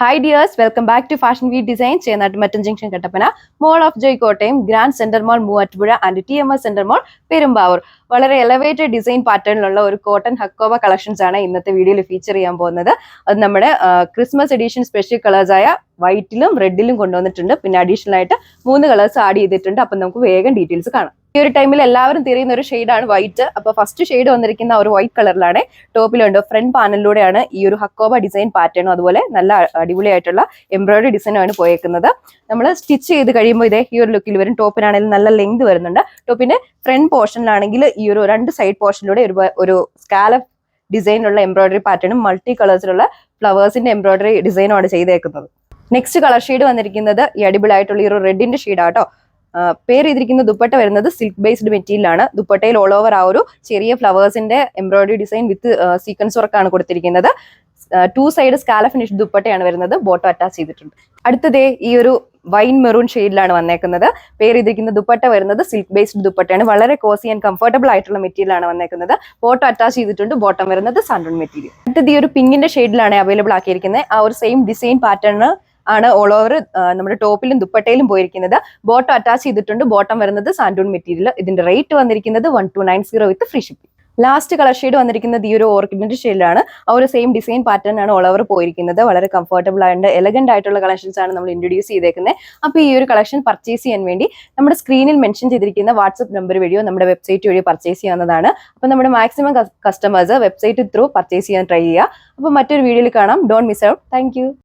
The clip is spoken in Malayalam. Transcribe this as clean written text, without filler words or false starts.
Hi dears, welcome back to Fashion Week Designs, Chenatumatan Junction Kattapana, Mall of Joy Kottayam, Grand Center Mall Moovattupuzha and TMS Center Mall Perumbavoor. വളരെ എലവേറ്റഡ് ഡിസൈൻ പാറ്റേണിലുള്ള ഒരു കോട്ടൺ ഹക്കോവ കളക്ഷൻസ് ആണ് ഇന്നത്തെ വീഡിയോയിൽ ഫീച്ചർ ചെയ്യാൻ പോകുന്നത്. അത് നമ്മുടെ ക്രിസ്മസ് എഡിഷൻ സ്പെഷ്യൽ കളേഴ്സ് ആയ വൈറ്റിലും റെഡിലും കൊണ്ടുവന്നിട്ടുണ്ട്. പിന്നെ അഡീഷണൽ ആയിട്ട് 3 കളേഴ്സ് ആഡ് ചെയ്തിട്ടുണ്ട്. അപ്പം നമുക്ക് വേഗം ഡീറ്റെയിൽസ് കാണാം. ഈ ഒരു ടൈമിൽ എല്ലാവരും തിരിയുന്ന ഒരു ഷെയ്ഡാണ് വൈറ്റ്. അപ്പോൾ ഫസ്റ്റ് ഷെയ്ഡ് വന്നിരിക്കുന്ന ഒരു വൈറ്റ് കളറിലാണ്. ടോപ്പിലുണ്ട് ഫ്രണ്ട് പാനലിലൂടെയാണ് ഈ ഒരു ഹക്കോവ ഡിസൈൻ പാറ്റേണും അതുപോലെ നല്ല അടിപൊളിയായിട്ടുള്ള എംബ്രോയിഡറി ഡിസൈനുമാണ് പോയേക്കുന്നത്. നമ്മൾ സ്റ്റിച്ച് ചെയ്ത് കഴിയുമ്പോൾ ഇതേ ഈ ഒരു ലുക്കിൽ വരും. ടോപ്പിനാണെങ്കിൽ നല്ല ലെങ്ത് വരുന്നുണ്ട്. ടോപ്പിന്റെ ഫ്രണ്ട് പോർഷനിലാണെങ്കിൽ ഈ ഒരു 2 സൈഡ് പോർഷനിലൂടെ ഒരു സ്കാലപ്പ് ഡിസൈനുള്ള എംബ്രോയിഡറി പാറ്റേണും മൾട്ടി കളേഴ്സിലുള്ള ഫ്ലവേഴ്സിന്റെ എംബ്രോയിഡറി ഡിസൈനും ആണ് ചെയ്തേക്കുന്നത്. നെക്സ്റ്റ് കളർ ഷെയ്ഡ് വന്നിരിക്കുന്നത് ഈ അടിപൊളിയായിട്ടുള്ള ഈ ഒരു റെഡിന്റെ ഷെയ്ഡാട്ടോ. പേര് ചെയ്തിരിക്കുന്ന ദുപ്പട്ട വരുന്നത് സിൽക്ക് ബേസ്ഡ് മെറ്റീരിയൽ ആണ്. ദുപ്പട്ടയിൽ ഓൾ ഓവർ ആ ഒരു ചെറിയ ഫ്ലവേഴ്സിന്റെ എംബ്രോയിഡറി ഡിസൈൻ വിത്ത് സീക്വൻസ് വർക്കാണ് കൊടുത്തിരിക്കുന്നത്. 2 സൈഡ് സ്കാല ഫിനിഷ് ദുപ്പട്ടയാണ് വരുന്നത്. ബോട്ടം അറ്റാച്ച് ചെയ്തിട്ടുണ്ട്. അടുത്തതേ ഈ ഒരു വൈൻ മെറൂൺ ഷെയ്ഡിലാണ് വന്നേക്കുന്നത്. പേര് ചെയ്തിരിക്കുന്ന ദുപ്പട്ട വരുന്നത് സിൽക്ക് ബേസ്ഡ് ദുപ്പട്ടയാണ്. വളരെ കോസി ആൻഡ് കംഫർട്ടബിൾ ആയിട്ടുള്ള മെറ്റീരിയൽ ആണ് വന്നേക്കുന്നത്. ബോട്ടം അറ്റാച്ച് ചെയ്തിട്ടുണ്ട്. ബോട്ടം വരുന്നത് സാൻഡൂൺ മെറ്റീരിയൽ. അടുത്തത് ഈ ഒരു പിങ്കിന്റെ ഷെയ്ഡിലാണ് അവൈലബിൾ ആക്കിയിരിക്കുന്നത്. ആ ഒരു സെയിം ഡിസൈൻ പാറ്റേൺ ആണ് ഓൾ ഓവർ നമ്മുടെ ടോപ്പിലും ദുപ്പട്ടയിലും പോയിരിക്കുന്നത്. ബോട്ടം അറ്റാച്ച് ചെയ്തിട്ടുണ്ട്. ബോട്ടം വരുന്നത് സാൻഡൂൺ മെറ്റീരിയൽ. ഇതിന്റെ റേറ്റ് വന്നിരിക്കുന്നത് 1290 വിത്ത് free shipping. Last colour shade വന്നിരിക്കുന്നത് ഈ ഒരു ഓർക്കിഡിന്റെ ഷെയ്ഡിലാണ്. ആ ഒരു സെയിം ഡിസൈൻ പാറ്റേൺ ആണ് ഓൾ ഓവർ പോയിരിക്കുന്നത്. വളരെ കംഫർട്ടബിൾ ആയിട്ട് എലഗന്റ് ആയിട്ടുള്ള കളക്ഷൻസ് ആണ് നമ്മൾ ഇൻട്രൊഡ്യൂസ് ചെയ്തേക്കുന്നത്. അപ്പോൾ ഈ ഒരു കളക്ഷൻ പർച്ചേസ് ചെയ്യാൻ വേണ്ടി നമ്മുടെ സ്ക്രീനിൽ മെൻഷൻ ചെയ്തിരിക്കുന്ന വാട്സ്ആപ്പ് നമ്പർ വഴിയോ നമ്മുടെ വെബ്സൈറ്റ് വഴിയോ പർച്ചേസ് ചെയ്യാവുന്നതാണ്. അപ്പോൾ നമ്മുടെ maximum customers website through purchase ചെയ്യാൻ ട്രൈ ചെയ്യുക. അപ്പോൾ മറ്റൊരു വീഡിയോയിൽ കാണാം. Don't miss out. താങ്ക്